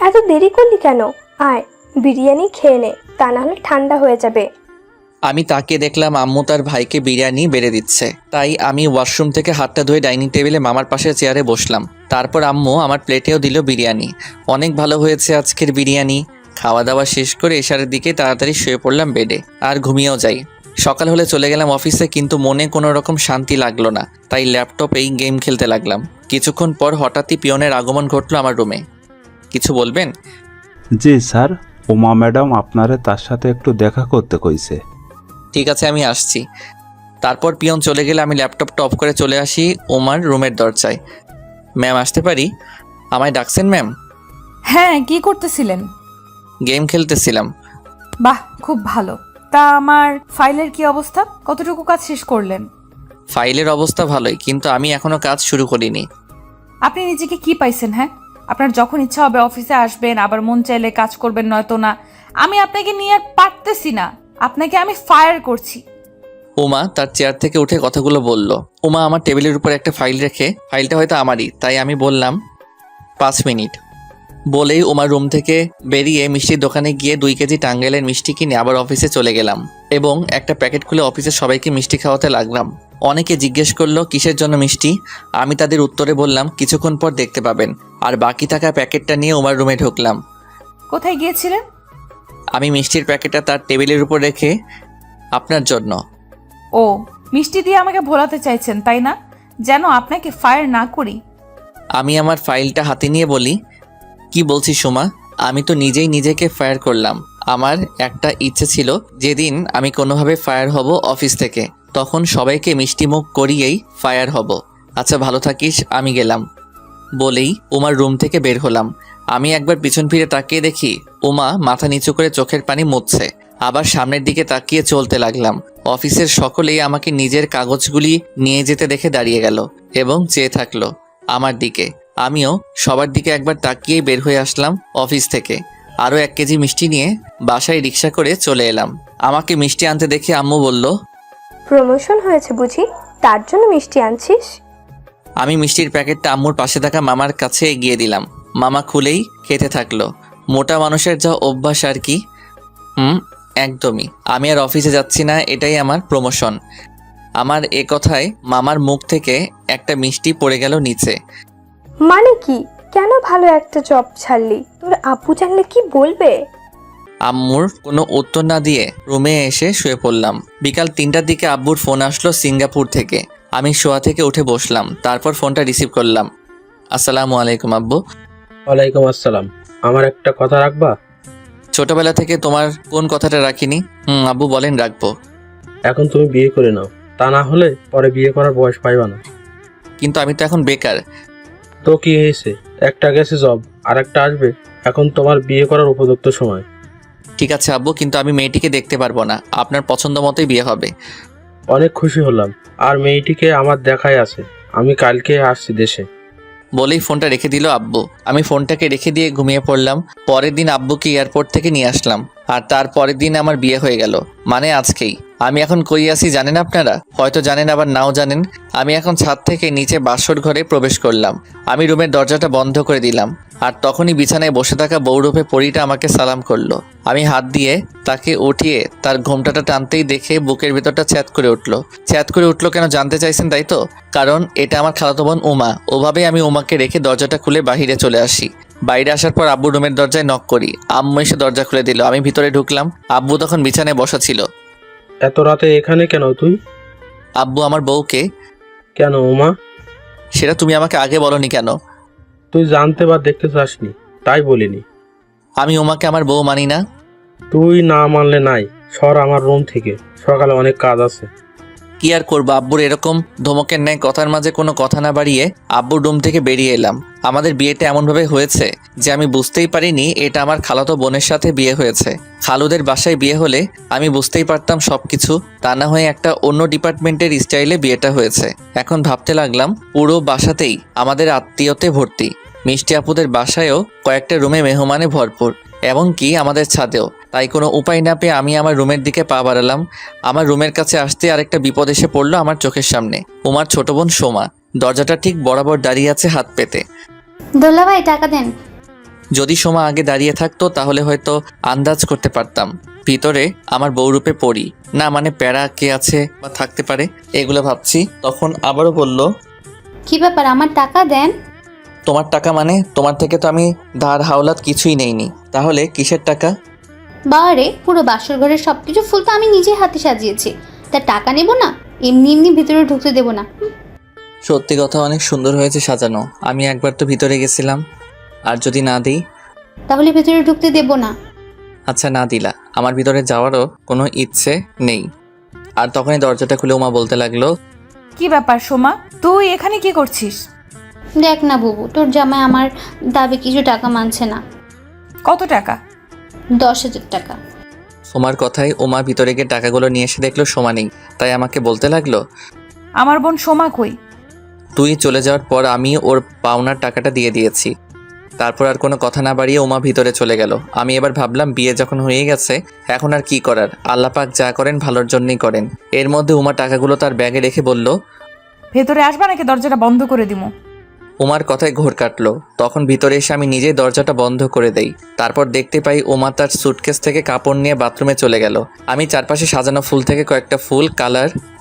এত দেরি করলি কেন? আয়, বিরিয়ানি খেয়ে নে, তা না হলে ঠান্ডা হয়ে যাবে। আমি তাকিয়ে দেখলাম আম্মু তার ভাইকে বিরিয়ানি বেড়ে দিচ্ছে। তাই আমি ওয়াশরুম থেকে হাতটা ধুয়ে ডাইনিং টেবিলে মামার পাশের চেয়ারে বসলাম। তারপর আম্মু আমার প্লেটেও দিল বিরিয়ানি। অনেক ভালো হয়েছে আজকের বিরিয়ানি। খাওয়া দাওয়া শেষ করে এশারের দিকে তাড়াতাড়ি শুয়ে পড়লাম বেডে, আর ঘুমিয়েও যাই। সকাল হলে চলে গেলাম অফিসে, কিন্তু মনে কোনো রকম শান্তি লাগলো না, তাই ল্যাপটপেই গেম খেলতে লাগলাম। কিছুক্ষণ পর হঠাৎই পিয়নের আগমন ঘটলো আমার রুমে। কিছু বলবেন? জি স্যার, উমা ম্যাডাম আপনারে তার সাথে একটু দেখা করতে কইছে। ঠিক আছে, আমি আসছি। তারপর পিয়ন চলে গেলে আমি ল্যাপটপটা অফ করে চলে আসি ওমার রুমের দরজায়। ম্যাম আসতে পারি? আমায় ডাকছেন ম্যাম? হ্যাঁ, কি করতেছিলেন? গেম খেলতেছিলাম। বাহ, খুব ভালো। তা আমার ফাইলের কি অবস্থা? কতটুকু কাজ শেষ করলেন? ফাইলের অবস্থা ভালোই, কিন্তু আমি এখনো কাজ শুরু করিনি। আপনি নিজেকে কি পাইছেন? হ্যাঁ, আপনার যখন ইচ্ছা হবে অফিসে আসবেন, আবার মন চাইলে কাজ করবেন, নয়তো না। আমি আপনাকে নিয়ে আর পারতেছি না, আপনাকে আমি ফায়ার করছি। উমা তার চেয়ার থেকে উঠে কথাগুলো বলল। উমা আমার টেবিলের উপর একটা ফাইল রেখে, ফাইলটা হয়তো আমারই, তাই আমি বললাম 5 মিনিট। বলেই উমার রুম থেকে বেরিয়ে মিষ্টির দোকানে গিয়ে 2 কেজি টাঙ্গাইলের মিষ্টি কিনে আবার অফিসে চলে গেলাম এবং একটা প্যাকেট খুলে অফিসের সবাইকে মিষ্টি খাওয়াতে লাগলাম। অনেকে জিজ্ঞেস করলো কিসের জন্য মিষ্টি। আমি তাদের উত্তরে বললাম কিছুক্ষণ পর দেখতে পাবেন, আর বাকি থাকা প্যাকেটটা নিয়ে উমার রুমে ঢুকলাম। কোথায় গিয়েছিলেন? আমি মিষ্টির প্যাকেটটা তার টেবিলের উপর রেখে, আপনার জন্য। ও, মিষ্টি দিয়ে আমাকে ভোলাতে চাইছেন তাই না, যেন আপনাকে ফায়ার না করি? আমি আমার ফাইলটা হাতে নিয়ে বলি, কি বলছিস সোমা? আমি তো নিজেই নিজেকে ফায়ার করলাম। আমার একটা ইচ্ছে ছিল, যেদিন আমি কোনোভাবে ফায়ার হব অফিস থেকে, তখন সবাইকে মিষ্টিমুখ করিয়েই ফায়ার হব। আচ্ছা ভালো থাকিস, আমি গেলাম বলেই উমার রুম থেকে বের হলাম। আমি একবার পিছন ফিরে তাকিয়ে দেখি উমা মাথা নিচু করে চোখের পানি মুছছে। আবার সামনের দিকে তাকিয়ে চলতে লাগলাম। অফিসের সকলেই আমাকে নিজের কাগজগুলি নিয়ে যেতে দেখে দাঁড়িয়ে গেল এবং চেয়ে থাকলো আমার দিকে। আমিও সবার দিকে একবার তাকিয়েই বের হয়ে আসলাম অফিস থেকে। আরও 1 কেজি মিষ্টি নিয়ে বাসায় রিক্সা করে চলে এলাম। আমাকে মিষ্টি আনতে দেখে আম্মু বলল, প্রমোশন হয়েছে বুঝি, তার জন্য মিষ্টি আনছিস? আমি মিষ্টির প্যাকেটটা আম্মুর পাশে থাকা মামার কাছে এগিয়ে দিলাম। মামা খুলেই খেতে থাকলো। মোটা মানুষের যা অভ্যাস আর কি। একদমই। আমি আর অফিসে যাচ্ছি না, এটাই আমার প্রমোশন। আমার এ কথায় মামার মুখ থেকে একটা মিষ্টি পড়ে গেল নিচে। মানে কি? কেন ভালো একটা জব ছাড়লি? তোর আপু জানলে কি বলবে? আম্মুর কোনো উত্তর না দিয়ে রুমে এসে শুয়ে পড়লাম। বিকাল 3টার দিকে আব্বুর ফোন আসলো সিঙ্গাপুর থেকে। আমি শোয়া থেকে উঠে বসলাম, তারপর ফোনটা রিসিভ করলাম। আসসালামু আলাইকুম আব্বু। ওয়ালাইকুম আসসালাম। আমার একটা কথা রাখবা? ছোটবেলা থেকে তোমার কোন কথাটা রাখিনি? আব্বু বলেন, রাখবো। এখন তুমি বিয়ে করে নাও, তা না হলে পরে বিয়ে করার বয়স পাইবা না। কিন্তু আমি তো এখন বেকার। তো কি হয়েছে? একটা গেছে জব, আর একটা আসবে। এখন তোমার বিয়ে করার উপযুক্ত সময়। ঠিক আছে আব্বু, কিন্তু আমি মেয়েটিকে দেখতে পারবো না। আপনার পছন্দ মতোই বিয়ে হবে। অনেক খুশি হলাম। আর মেয়েটিকে আমার দেখাই আছে, আমি কালকে আসছি দেশে। বলেই ফোনটা রেখে দিল আব্বু। আমি ফোনটাকে রেখে দিয়ে ঘুমিয়ে পড়লাম। পরের দিন আব্বুকে এয়ারপোর্ট থেকে নিয়ে আসলাম, আর তার পরের দিন আমার বিয়ে হয়ে গেল, মানে আজকেই। আমি এখন কই আছি জানেন আপনারা? হয়তো জানেন, আবার নাও জানেন। আমি এখন ছাদ থেকে নিচে বাসর ঘরে প্রবেশ করলাম। আমি রুমের দরজাটা বন্ধ করে দিলাম, আর তখনই বিছানায় বসে থাকা বউরূপে পরীটা আমাকে সালাম করলো। আমি হাত দিয়ে তাকে উঠিয়ে তার ঘোমটাটা টানতেই দেখে বুকের ভিতরটা চ্যাত করে উঠলো কেন জানতে চাইছেন, তাই তো? কারণ এটা আমার খালাতো বোন উমা। ওভাবেই আমি উমাকে রেখে দরজাটা খুলে বাহিরে চলে আসি। বাইরে আসার পর আব্বু রুমের দরজায় নক করি। আম্মু এসে দরজা খুলে দিল। আমি ভিতরে ঢুকলাম। আব্বু তখন বিছানায় বসা ছিল। এত রাতে এখানে কেন তুই? আব্বু আমার বউকে। কেন উমা? সেটা তুমি আমাকে আগে বলনি কেন? তুই জানতে বা দেখতে চাসনি, তাই বলিনি। আমি উমাকে আমার বউ মানি না। তুই না মানলে নাই, সর আমার রুম থেকে, সকালে অনেক কাজ আছে। কি আর করবো? আব্বুর এরকম ধমকের ন্যায় কথার মাঝে কোনো কথা না বাড়িয়ে আব্বুর রুম থেকে বেরিয়ে এলাম। আমাদের বিয়েটা এমনভাবে হয়েছে যে আমি বুঝতেই পারিনি এটা আমার খালাতো বোনের সাথে বিয়ে হয়েছে। খালুদের বাসায় বিয়ে হলে আমি বুঝতেই পারতাম সবকিছু, তা না হয়ে একটা অন্য ডিপার্টমেন্টের স্টাইলে বিয়েটা হয়েছে। এখন ভাবতে লাগলাম পুরো বাসাতেই আমাদের আত্মীয়তে ভর্তি। মিষ্টি আপুদের বাসায়ও কয়েকটা রুমে মেহমানে ভরপুর, এমনকি আমাদের ছাদেও। তাই কোনো উপায় না পেয়ে আমি আমার রুমের দিকে পা বাড়ালাম। আমার রুমের কাছে আসতে আরেকটা বিপদ এসে পড়লো আমার চোখের সামনে। উমার ছোট বোন সোমা দরজাটা ঠিক বরাবর দাঁড়িয়ে আছে হাত পেতে। দোলা ভাই টাকা দেন। যদি সোমা আগে দাঁড়িয়ে থাকতো তাহলে হয়তো আন্দাজ করতে পারতাম ভিতরে আমার বউরূপে পড়ি না, মানে প্যারা কে আছে বা থাকতে পারে, এগুলো ভাবছি। তখন আবারও বলল, কি ব্যাপার, আমার টাকা দেন। তোমার টাকা মানে? তোমার থেকে তো আমি ধার হাওলাত কিছুই নেইনি, তাহলে কিসের টাকা? বারে পুরো বাসর ঘরের সবকিছু ফুল তো আমি নিজে হাতে সাজিয়েছি, তা টাকা নেব না? এমনি এমনি ভিতরে ঢুকতে দেব না। সত্যি কথা, অনেক সুন্দর হয়েছে সাজানো। আমি একবার তো ভিতরে গেছিলাম, আর যদি না দিই? তাহলে ভিতরে ঢুকতে দেব না। আচ্ছা না দিলা, আমার ভিতরে যাওয়ারও কোনো ইচ্ছে নেই। আর তখনই দরজাটা খুলে উমা বলতে লাগলো, কি ব্যাপার সোমা, তুই এখানে কি করছিস? দেখ না বুবু, তোর জামাই আমার দাবি কিছু টাকা মানছে না। কত টাকা? 10,000 টাকা। সোমার কথায় উমা ভিতরে গিয়ে টাকাগুলো নিয়ে এসে দেখলো সোমা নেই। তাই আমাকে বলতে লাগলো, আমার বোন সোমা কই? তুই চলে যাওয়ার পর আমি ওর পাওনার টাকাটা দিয়ে দিয়েছি। তারপর আর কোনো কথা না বাড়িয়ে উমা ভিতরে চলে গেল। আমি এবার ভাবলাম বিয়ে যখন হয়ে গেছে এখন আর কি করার, আল্লাহ পাক যা করেন ভালোর জন্যই করেন। এর মধ্যে উমা টাকাগুলো তার ব্যাগে রেখে বলল, ভেতরে আসবা নাকি দরজাটা বন্ধ করে দিমু? উমার কথায় ঘোর কাটলো। তখন ভিতরে এসে আমি নিজেই দরজাটা বন্ধ করে দেই। তারপর দেখতে পাই উমা তার সুটকেস থেকে কাপড় নিয়ে বাথরুমে চলে গেল। আমি চারপাশে সাজানো ফুল থেকে কয়েকটা ফুল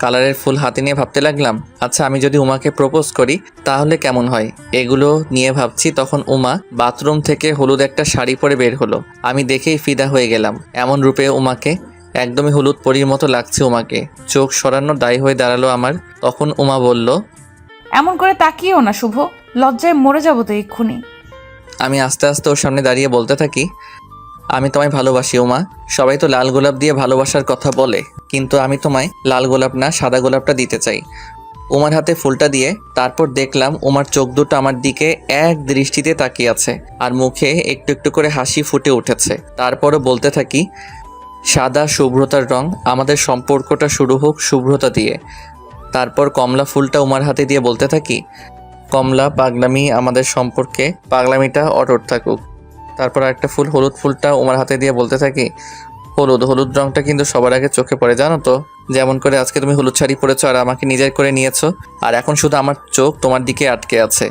কালারের ফুল হাতে নিয়ে ভাবতে লাগলাম, আচ্ছা আমি যদি উমাকে প্রপোজ করি তাহলে কেমন হয়। এগুলো নিয়ে ভাবছি, তখন উমা বাথরুম থেকে হলুদ একটা শাড়ি পরে বের হলো। আমি দেখেই ফিদা হয়ে গেলাম এমন রূপে উমাকে। একদমই হলুদ পরীর মতো লাগছে উমাকে। চোখ সরানো দায় হয়ে দাঁড়ালো আমার। তখন উমা বলল, এমন করে তাকিয়েও না শুভ, লজ্জায় মরে যাবো তো এক্ষুনি। আমি আস্তে আস্তে ওর সামনে দাঁড়িয়ে বলতে থাকি, আমি তোমায় ভালোবাসি উমা। সবাই তো লাল গোলাপ দিয়ে ভালোবাসার কথা বলে, কিন্তু আমি তোমায় লাল গোলাপ না সাদা গোলাপটা দিতে চাই। উমার হাতে ফুলটা দিয়ে তারপর দেখলাম উমার চোখ দুটো আমার দিকে এক দৃষ্টিতে তাকিয়ে আছে, আর মুখে একটু একটু করে হাসি ফুটে উঠেছে। তারপরও বলতে থাকি, সাদা শুভ্রতার রং, আমাদের সম্পর্কটা শুরু হোক শুভ্রতা দিয়ে। তারপর কমলা ফুলটা উমার হাতে দিয়ে বলতে থাকি, কমলা পাগলামি আমাদের সম্পর্কে, পাগলামিটা অটুট থাকুক। তারপর একটা ফুল, হলুদ ফুলটা উমার হাতে দিয়ে বলতে থাকি, হলুদ রংটা কিন্তু সবার আগে চোখে পড়ে, জানো তো? যেমন করে আজকে তুমি হলুদ শাড়ি পরেছো আর আমাকে নিজের করে নিয়েছো, আর এখন শুধু আমার চোখ তোমার দিকে আটকে আছে।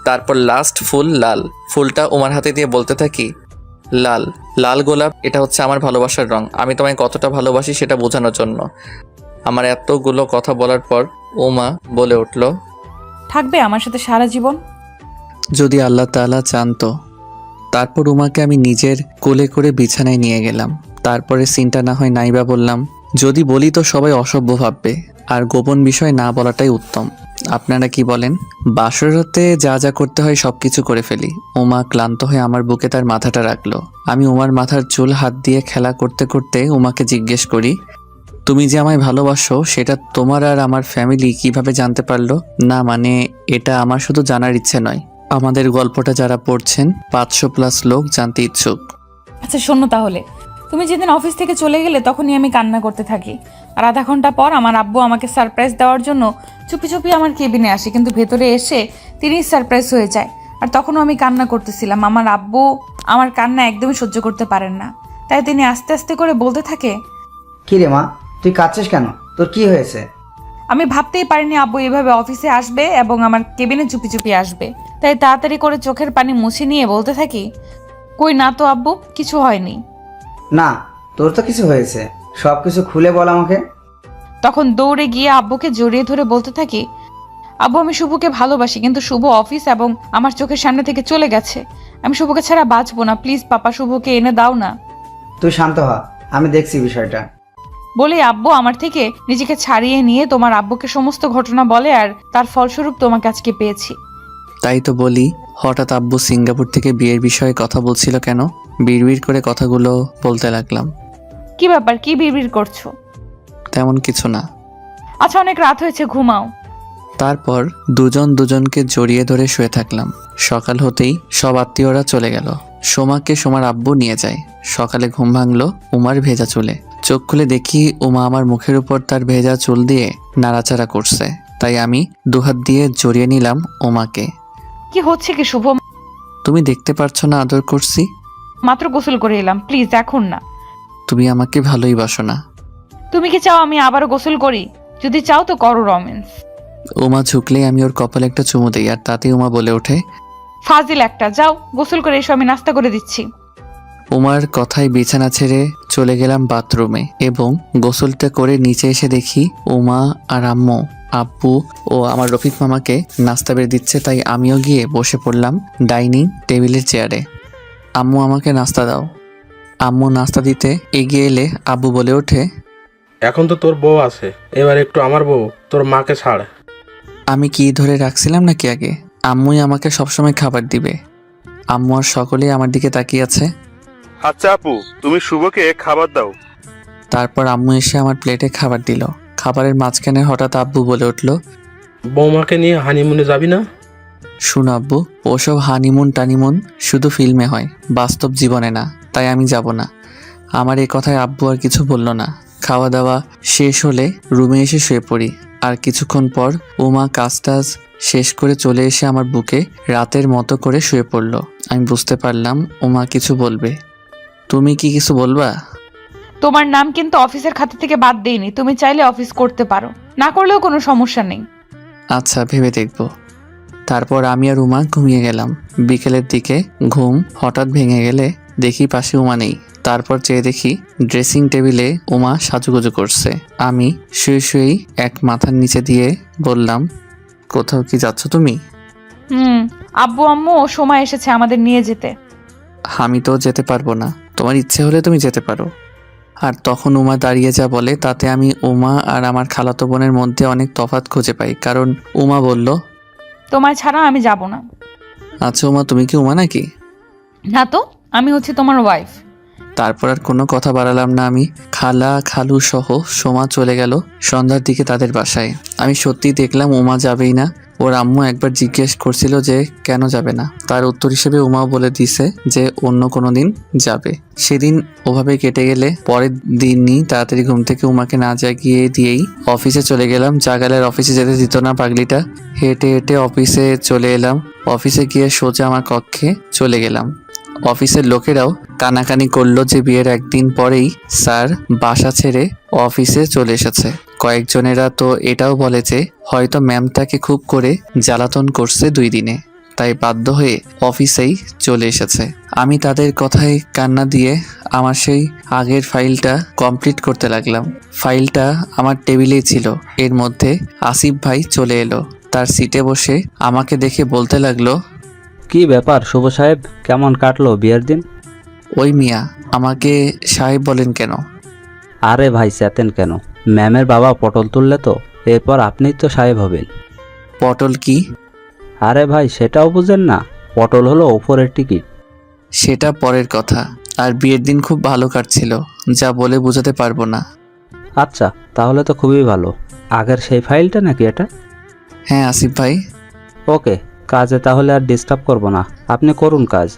তারপর লাস্ট ফুল লাল ফুলটা উমার হাতে দিয়ে বলতে থাকি, লাল গোলাপ, এটা হচ্ছে আমার ভালোবাসার রং। আমি তোমায় কতটা ভালোবাসি সেটা বোঝানোর জন্য। আমার এতগুলো কথা বলার পর উমা বলে উঠল, থাকবে আমার সাথে সারা জীবন? যদি আল্লাহ তাআলা চান তো। তারপর উমাকে আমি নিজের কোলে করে বিছানায় নিয়ে গেলাম। তারপরে সিনটা না হয় নাইবা বললাম, যদি বলি তো সবাই অসভ্য ভাববে, আর গোপন বিষয় না বলাটাই উত্তম। আপনারা কি বলেন? বাসরাতে যা যা করতে হয় সব কিছু করে ফেলি। উমা ক্লান্ত হয়ে আমার বুকে তার মাথাটা রাখলো। আমি উমার মাথার চুল হাত দিয়ে খেলা করতে করতে উমাকে জিজ্ঞেস করি, তুমি যে আমায় ভালোবাসো সেটা তোমার আর আমার ফ্যামিলি কিভাবে জানতে পারলো? না মানে এটা আমার শুধু জানার ইচ্ছে নয়, আমাদের গল্পটা যারা পড়ছেন 500+ লোক জানতে ইচ্ছুক। আচ্ছা শোনো তাহলে, তুমি যেদিন অফিস থেকে চলে গেলে তখনই আমি কান্না করতে থাকি, আর আধা ঘন্টা পর আমার আব্বু আমাকে সারপ্রাইজ দেওয়ার জন্য চুপি চুপি আমার কেবিনে আসে, কিন্তু ভেতরে এসে তিনিই সারপ্রাইজ হয়ে যায়। আর তখনও আমি কান্না করতেছিলাম। আমার আব্বু আমার কান্না একদমই সহ্য করতে পারেন না, তাই তিনি আস্তে আস্তে করে বলতে থাকে, কি রে মা, তুই কাঁদছিস কেন? তোর কি হয়েছে? আমি ভাবতেই পারিনি আব্বু এভাবে অফিসে আসবে এবং আমার কেবিনে চুপি চুপি আসবে, তাই তাড়াতাড়ি করে চোখের পানি মুছে নিয়ে বলতে থাকি, কই না তো আব্বু, কিছু হয়নি। না, তোর তো কিছু হয়েছে, সব কিছু খুলে বল আমাকে। তখন দৌড়ে গিয়ে আব্বুকে জড়িয়ে ধরে বলতে থাকি, আব্বু আমি শুভকে ভালোবাসি, কিন্তু শুভ অফিস এবং আমার চোখের সামনে থেকে চলে গেছে। আমি শুভকে ছাড়া বাঁচবো না, প্লিজ পাপা শুভকে এনে দাও না। তুই শান্ত হ, আমি দেখছি বিষয়টা। বলে আব্বু আমার থেকে নিজেকে ছাড়িয়ে নিয়ে তোমার আব্বুকে সমস্ত ঘটনা বলে, আর তার ফলস্বরূপ তোমাকে আজকে পেয়েছি। তাই তো বলি, হঠাৎ আব্বু সিঙ্গাপুর থেকে বিয়ের বিষয়ে কথা বলছিল কেন? বিড়বিড় করে কথাগুলো বলতে লাগলাম। কি ব্যাপার, কি বিড়বিড় করছো? তেমন কিছু না। আচ্ছা অনেক রাত হয়েছে, ঘুমাও। তারপর দুজন দুজনকে জড়িয়ে ধরে শুয়ে থাকলাম। সকাল হতেই সব আত্মীয়রা চলে গেল। সোমাকে সোমার আব্বু নিয়ে যায়। সকালে ঘুম ভাঙলো উমার ভেজা চুলে। চোখ খুলে দেখি উমা আমার মুখের উপর তার ভেজা চুল দিয়ে নাড়াচাড়া করছে। তাই আমি দুহাত দিয়ে জড়িয়ে নিলাম উমাকে। কি হচ্ছে কি শুভ? তুমি দেখতে পারছো না আদর করছি? মাত্র গোসল করে এলাম, প্লিজ এখন না। তুমি আমাকে ভালোই বাসো না। তুমি কি চাও আমি আবারও গোসল করি? যদি চাও তো করো রোম্যান্স। উমা ঝুঁকলে আমি ওর কপালে একটা চুমু দিই, আর তাতে উমা বলে ওঠে, ফাজিল একটা, যাও গোসল করে এসো, আমি নাস্তা করে দিচ্ছি। উমার কথায় বিছানা ছেড়ে চলে গেলাম বাথরুমে এবং গোসলটা করে নিচে এসে দেখি উমা আর আম্মু, আব্বু ও আমার রফিক মামাকে নাস্তা বেড়ে দিচ্ছে। তাই আমিও গিয়ে বসে পড়লাম ডাইনিং টেবিলের চেয়ারে। আম্মু আমাকে নাস্তা দাও। আম্মু নাস্তা দিতে এগিয়ে এলে আব্বু বলে ওঠে, এখন তো তোর বউ আছে, এবার একটু আমার বউ, তোর মাকে ছাড়। আমি কি ধরে রাখছিলাম নাকি আগে? আম্মুই আমাকে সবসময় খাবার দিবে। আম্মু আর সকলেই আমার দিকে তাকিয়ে আছে। আচ্ছা আপু, তুমি শুভকে খাবার দাও। তারপর আম্মু এসে আমার প্লেটে খাবার দিল। খাবারের মাঝখানে হঠাৎ আব্বু বলে উঠল, বৌমাকে নিয়ে হানিমুনে যাবি না? শুনো আব্বু, ওসব হানিমুন টানিমুন শুধু ফিল্মে হয়, বাস্তব জীবনে না, তাই আমি যাব না। আমার এই কথায় আব্বু আর কিছু বলল না। খাওয়া দাওয়া শেষ হলে রুমে এসে শুয়ে পড়ি। আর কিছুক্ষণ পর উমা কাজ টাজ শেষ করে চলে এসে আমার বুকে রাতের মতো করে শুয়ে পড়ল। আমি বুঝতে পারলাম উমা কিছু বলবে। তুমি কি কিছু বলবা? তোমার নাম কিন্তু অফিসের খাতা থেকে বাদ দেইনি, তুমি চাইলে অফিস করতে পারো, না করলেও কোনো সমস্যা নেই। আচ্ছা, ভেবে দেখব। তারপর আমি আর উমা ঘুমিয়ে গেলাম। বিকেলের দিকে ঘুম হঠাৎ ভেঙে গেলে দেখি পাশে উমা নেই। তারপর চেয়ে দেখি ড্রেসিং টেবিলে উমা সাজুগুজু করছে। আমি শুয়ে শুয়েই এক মাথার নিচে দিয়ে বললাম, কোথাও কি যাচ্ছ তুমি? আব্বু আম্মু ও সময় এসেছে আমাদের নিয়ে যেতে। আমি তো যেতে পারবো না, তোমার ইচ্ছে হলে তুমি যেতে পারো। আর তখন উমা দাঁড়িয়ে যা বলে তাতে আমি উমা আর আমার খালাতো বোনের মধ্যে অনেক তফাৎ খুঁজে পাই। কারণ উমা বলল, তোমায় ছাড়া আমি যাব না। আচ্ছা উমা, তুমি কি উমা নাকি? না তো, আমি হচ্ছে তোমার ওয়াইফ। তারপর আর কোনো কথা বাড়ালাম না আমি। খালা খালু সহ সোমা চলে গেল সন্ধ্যার দিকে তাদের বাসায়। আমি সত্যি দেখলাম উমা যাবেই না। ওর আম্মু একবার জিজ্ঞেস করছিল যে কেন যাবে না, তার উত্তর হিসেবে উমাও বলে দিছে যে অন্য কোনো দিন যাবে। সেদিন ওভাবে কেটে গেলে পরের দিনই তাড়াতাড়ি ঘুম থেকে উমাকে না জাগিয়ে দিয়েই অফিসে চলে গেলাম। জাগালের অফিসে যেতে দিত না পাগলিটা। হেঁটে হেঁটে অফিসে চলে এলাম। অফিসে গিয়ে সোজা আমার কক্ষে চলে গেলাম। অফিসের লোকেরাও কানাকানি করলো যে বিয়ের একদিন পরেই স্যার বাসা ছেড়ে অফিসে চলে এসেছে। কয়েকজনেরা তো এটাও বলে যে হয়তো ম্যাম তাকে খুব করে জ্বালাতন করছে 2 দিনে, তাই বাধ্য হয়ে অফিসেই চলে এসেছে। আমি তাদের কথায় কান্না দিয়ে আমার সেই আগের ফাইলটা কমপ্লিট করতে লাগলাম। ফাইলটা আমার টেবিলেই ছিল। এর মধ্যে আসিফ ভাই চলে এলো। তার সিটে বসে আমাকে দেখে বলতে লাগলো, কি ব্যাপার শুভ সাহেব, কেমন কাটলো বিয়ের দিন? ওই মিয়া, আমাকে সাহেব বলেন কেন? আরে ভাই চেতেন কেন? ম্যামের বাবা পটল তুললে তো, এরপর আপনিই তো সাহেব হবেন। পটল কি? আরে ভাই সেটাও বুঝেন না? পটল হলো ওপরের টিকিট। সেটা পরের কথা। আর বিয়ের দিন খুব ভালো কাটছিল, যা বলে বোঝাতে পারবো না। আচ্ছা তাহলে তো খুবই ভালো। আগের সেই ফাইলটা নাকি এটা? হ্যাঁ আসিফ ভাই। ওকে, কাজে তাহলে আর ডিস্টার্ব করব না, আপনি করুন কাজ।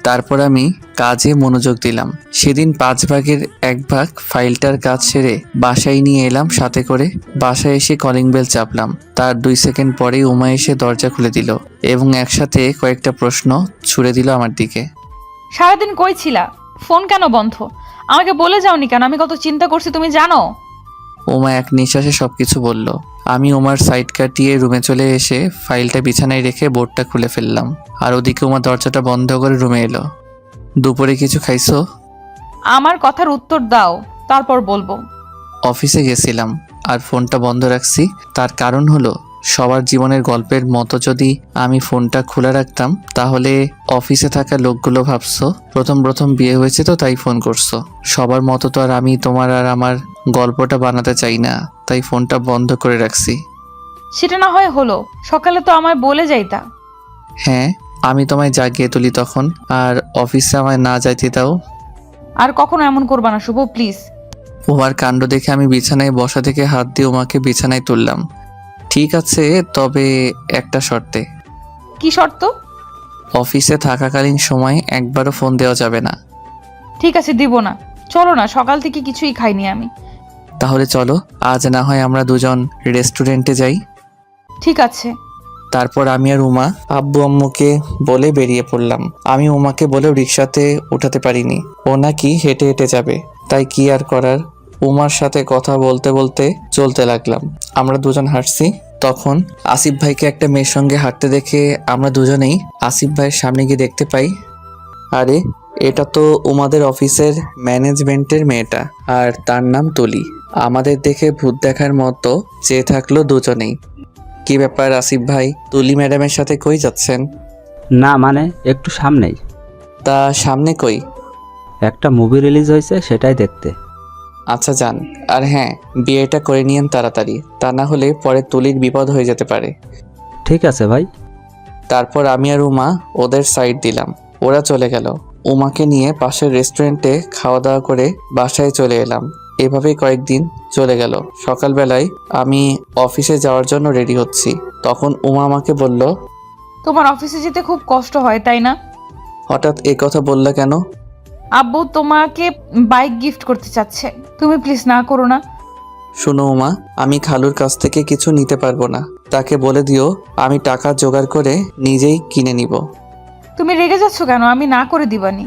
তারপর আমি কাজে মনোযোগ দিলাম। সেদিন 5 ভাগের 1 ভাগ ফাইলটার কাজ সেরে বাসায় নিয়ে এলাম সাথে করে। বাসায় এসে কলিং বেল চাপলাম। তার 2 সেকেন্ড পরেই উমা এসে দরজা খুলে দিল এবং একসাথে কয়েকটা প্রশ্ন ছুড়ে দিল আমার দিকে। সারাদিন কই ছিলা? ফোন কেন বন্ধ? আমাকে বলে যাওনি কেন? আমি কত চিন্তা করছি তুমি জানো? উমা এক নিঃশ্বাসে সবকিছু বলল। আমি উমার সাইড কাটিয়ে রুমে চলে এসে ফাইলটা বিছানায় রেখে বোর্ডটা খুলে ফেললাম। আর ওদিকে উমা দরজাটা বন্ধ করে রুমে এলো। দুপুরে কিছু খাইছো? আমার কথার উত্তর দাও, তারপর বলবো। অফিসে গেছিলাম আর ফোনটা বন্ধ রাখছি। তার কারণ হলো, সবার জীবনের গল্পের মতো যদি আমি ফোনটা খোলা রাখতাম তাহলে অফিসে থাকা লোকগুলো ভাবছো প্রথম প্রথম বিয়ে হয়েছে তো তাই ফোন করছো। সবার মতো তো আর আমি তোমার আর আমার গল্পটা বানাতে চাই না, তাই ফোনটা বন্ধ করে রাখছি। সেটা না হয় হলো, সকালে তো আমায় বলে যাইতা। হ্যাঁ, আমি তোমায় জাগিয়ে তুলি তখন, আর অফিসে আমায় না যাইতে দাও। আর কখনো এমন করবা না শুভ, প্লিজ। উমার কাণ্ড দেখে আমি বিছানায় বসা থেকে হাত দিয়ে উমাকে বিছানায় তুললাম। ঠিক আছে, তবে একটা শর্তে। কি শর্ত? অফিসে থাকাকালীন সময় একবারও ফোন দেওয়া যাবে না। ঠিক আছে, দিব না। চলো না, সকাল থেকে কিছুই খাইনি আমি। তাহলে চলো, আজ না হয় আমরা দুজন রেস্টুরেন্টে যাই। ঠিক আছে। তারপর আমি আর উমা আব্বু আম্মুকে বলে বেরিয়ে পড়লাম। আমি উমাকে বলেও রিক্সাতে উঠাতে পারিনি, ও নাকি হেঁটে হেঁটে যাবে। তাই কি আর করার, উমার সাথে কথা বলতে বলতে চলতে লাগলাম। আমরা দুজন হাঁটছি। তখন আসিফ ভাইকে একটা মেয়ের সঙ্গে হাঁটতে দেখে আমরা দুজনেই আসিফ ভাইয়ের সামনে গিয়ে দেখতে পাই, আরে এটা তো উমাদের অফিসের ম্যানেজমেন্টের মেয়েটা, আর তার নাম তুলি। আমাদের দেখে ভূত দেখার মতো চেয়ে থাকলো দুজনেই। কি ব্যাপার আসিফ ভাই, তুলি ম্যাডামের সাথে কই যাচ্ছেন? না মানে একটু সামনেই। তা সামনে কই? একটা মুভি রিলিজ হয়েছে, সেটাই দেখতে। আচ্ছা যান, আর হ্যাঁ, বিয়েটা করে নিয়েন তাড়াতাড়ি, তা না হলে পরে তুলির বিপদ হয়ে যেতে পারে। ঠিক আছে ভাই। তারপর আমি আর উমা ওদের সাইড দিলাম। ওরা চলে গেল। উমাকে নিয়ে পাশের রেস্টুরেন্টে খাওয়া দাওয়া করে বাসায় চলে এলাম। এভাবেই কয়েকদিন চলে গেল। সকালবেলায় আমি অফিসে যাওয়ার জন্য রেডি হচ্ছি, তখন উমা আমাকে বলল, তোমার অফিসে যেতে খুব কষ্ট হয় তাই না? হঠাৎ এ কথা বললে কেন? আব্বু তোমাকে বাইক গিফট করতে চাচ্ছে, তুমি প্লিজ না করো না। শোনো উমা, আমি খালুর কাছ থেকে কিছু নিতে পারবো না। তাকে বলে দিও আমি টাকা জোগাড় করে নিজেই কিনে নিব। তুমি রেগে যাচ্ছ কেন? আমি না করে দিবানি।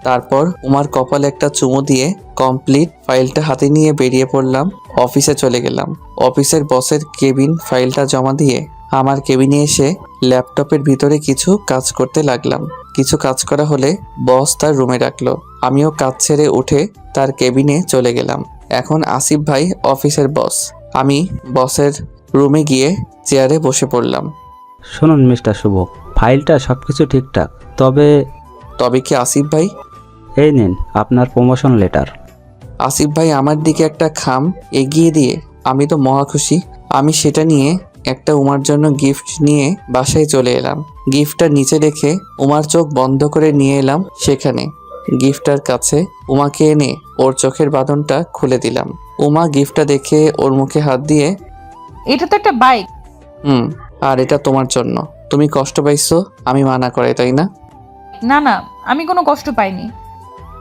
তারপর উমার কপালে একটা চুমু দিয়ে কমপ্লিট ফাইলটা হাতে নিয়ে বেরিয়ে পড়লাম। অফিসে চলে গেলাম। অফিসের বসের কেবিন ফাইলটা জমা দিয়ে আমার কেবিনে এসে ল্যাপটপের ভিতরে কিছু কাজ করতে লাগলাম। কিছু কাজ করা হলে বস তার রুমে রাখলো। আমিও কাজ ছেড়ে উঠে তার কেবিনে চলে গেলাম। এখন আসিফ ভাই অফিসের বস। আমি বসের রুমে গিয়ে চেয়ারে বসে পড়লাম। শুনুন মিস্টার শুভ, ফাইলটা সব কিছু ঠিকঠাক, তবে তবে কি আসিফ ভাই? এই নিন আপনার প্রমোশন লেটার। আসিফ ভাই আমার দিকে একটা খাম এগিয়ে দিয়ে আমি তো মহা খুশি। আমি সেটা নিয়ে একটা উমার জন্য গিফট নিয়ে বাসায় চলে এলাম। গিফটটা নিচে রেখে উমার চোখ বন্ধ করে নিয়ে এলাম সেখানে। গিফটটার কাছে উমাকে এনে ওর চোখের বাঁধনটা খুলে দিলাম। উমা গিফটটা দেখে ওর মুখে হাত দিয়ে, এটা তো একটা বাইক। আর এটা তোমার জন্য। তুমি কষ্ট পাইছো আমি মানা করে, তাই না? না না, আমি কোনো কষ্ট পাইনি।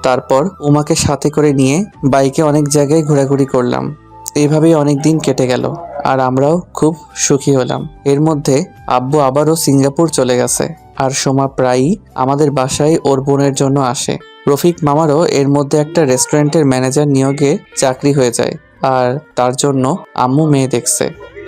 তারপর উমাকে সাথে করে নিয়ে বাইকে অনেক জায়গায় ঘোরাঘুরি করলাম। এইভাবেই অনেক দিন কেটে গেল আর আমরাও খুব সুখী হলাম। এর মধ্যে আব্বু আবারও সিঙ্গাপুর চলে গেছে আর সোমা প্রায়ই আমাদের বাসায় ওর বোনের জন্য আসে। রফিক মামারও এর মধ্যে একটা রেস্টুরেন্টের ম্যানেজার নিয়োগে চাকরি হয়ে যায় আর তার জন্য আম্মু মেয়ে দেখছে।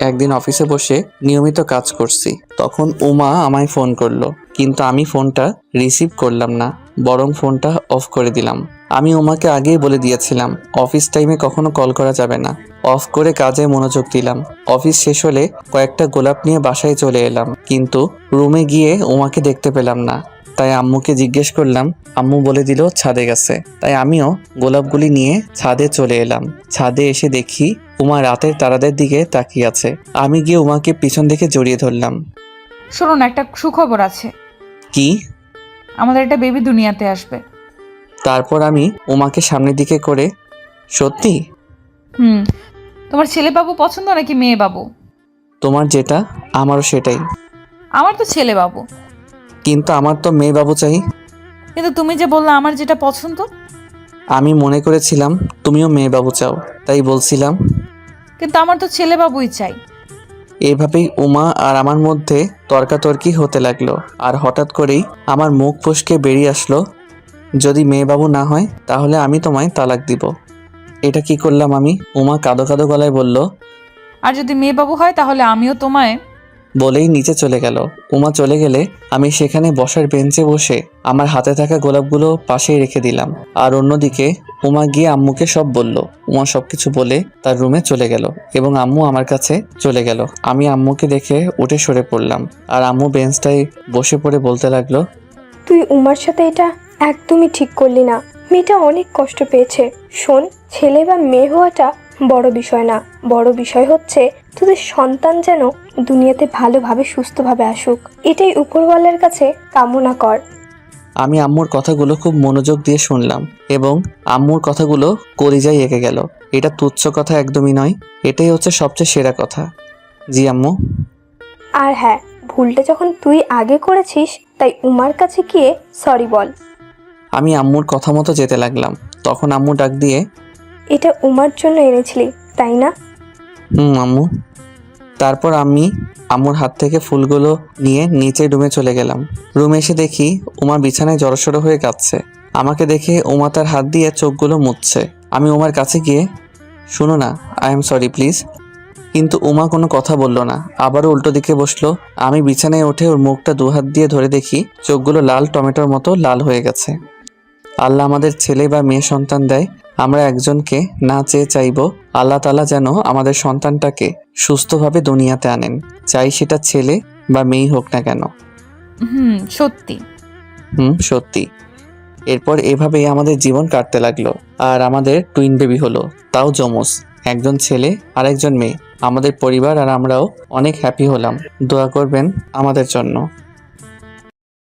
একদিন অফিসে বসে নিয়মিত কাজ করছি, তখন উমা আমায় ফোন করলো, কিন্তু আমি ফোনটা রিসিভ করলাম না, বরং ফোনটা অফ করে দিলাম। আমি উমাকে আগেই বলে দিয়েছিলাম অফিস টাইমে কখনো কল করা যাবে না। অফ করে কাজে মনোযোগ দিলাম। অফিস শেষ হলে কয়েকটা গোলাপ নিয়ে বাসায় চলে এলাম, কিন্তু রুমে গিয়ে উমাকে দেখতে পেলাম না। তাই আম্মুকে জিজ্ঞেস করলাম, আম্মু বলে দিল ছাদে গেছে। তাই আমিও গোলাপগুলি নিয়ে ছাদে চলে এলাম। ছাদে এসে দেখি উমা রাতের তারাদের দিকে তাকিয়ে আছে। আমি গিয়ে উমাকে পিছন থেকে জড়িয়ে ধরলাম। শোনো না, একটা সুখবর আছে। কি? আমাদের একটা বেবি দুনিয়াতে আসবে। তারপর আমি উমাকে সামনের দিকে করে, সত্যি? তোমার ছেলে বাবু পছন্দ নাকি মেয়ে বাবু? তোমার যেটা আমারও সেটাই। আমার তো ছেলে বাবু। কিন্তু আমার তো মেয়ে বাবু চাই। কিন্তু তুমি যে বললে আমার যেটা পছন্দ। আমি মনে করেছিলাম তুমিও মেয়ে বাবু চাও, তাই বলছিলাম। কিন্তু আমার তো ছেলে বাবুই চাই। এইভাবেই উমা আর আমার মধ্যে তর্কাতর্কি হতে লাগলো। আর হঠাৎ করেই আমার মুখ ফসকে বেরিয়ে আসলো, যদি মেয়ে বাবু না হয় তাহলে আমি তোমায় তালাক দিব। এটা কি করলাম আমি? উমা কাঁদো কাঁদো গলায় বলল, আর যদি মেয়ে বাবু হয় তাহলে আমিও তোমায়। বলেই নিচে চলে গেল। উমা চলে গেলে আমি সেখানে বসার বেঞ্চে বসে আমার হাতে থাকা গোলাপগুলো পাশেই রেখে দিলাম। আর অন্যদিকে উমা গিয়ে আম্মুকে সব বলল। উমা সবকিছু বলে তার রুমে চলে গেল এবং আম্মু আমার কাছে চলে গেল। আমি আম্মুকে দেখে উঠে সরে পড়লাম আর আম্মু বেঞ্চটায় বসে পড়ে বলতে লাগলো, তুই উমার সাথে এটা একদমই ঠিক করলি না। মেয়েটা অনেক কষ্ট পেয়েছে। শোন, ছেলে বা মেয়ে হওয়াটা বড় বিষয় না, বড় বিষয় হচ্ছে তোদের সন্তান যেন দুনিয়াতে ভালোভাবে সুস্থভাবে আসুক, এটাই উপরওয়ালার কাছে কামনা কর। আমি আম্মুর কথাগুলো খুব মনোযোগ দিয়ে শুনলাম এবং আম্মুর কথাগুলো কলিজায় এঁকে গেল। এটা তুচ্ছ কথা একদমই নয়, এটাই হচ্ছে সবচেয়ে সেরা কথা। জি আম্মু। আর হ্যাঁ, ভুলটা যখন তুই আগে করেছিস তাই উমার কাছে গিয়ে সরি বল। আমি আম্মুর কথা মতো যেতে লাগলাম। তখন আম্মু ডাক দিয়ে, এটা উমার জন্য এনেছিলি তাই না? আম্মু। তারপর আমি আম্মুর হাত থেকে ফুলগুলো নিয়ে নিচে রুমে চলে গেলাম। রুমে এসে দেখি উমা বিছানায় জড়সড় হয়ে কাঁদছে। আমাকে দেখে উমা তার হাত দিয়ে চোখগুলো মুছছে। আমি উমার কাছে গিয়ে, শুনো না, আই এম সরি প্লিজ। কিন্তু উমা কোনো কথা বলল না, আবারও উল্টো দিকে বসলো। আমি বিছানায় উঠে ওর মুখটা দুহাত দিয়ে ধরে দেখি চোখগুলো লাল টমেটোর মতো লাল হয়ে গেছে। আল্লাহ আমাদের ছেলে বা মেয়ে সন্তান দেয়, আমরা একজনকে না চেয়ে চাইব আল্লাহ তাআলা যেন আমাদের সন্তানটাকে সুস্থভাবে দুনিয়াতে আনেন, চাই সেটা ছেলে বা মেয়ে হোক না কেন। সত্যি। সত্যি। এরপর এভাবেই আমাদের জীবন কাটতে লাগলো আর আমাদের টুইন বেবি হলো, তাও যমজ, একজন ছেলে আর একজন মেয়ে। আমাদের পরিবার আর আমরাও অনেক হ্যাপি হলাম। দোয়া করবেন আমাদের জন্য।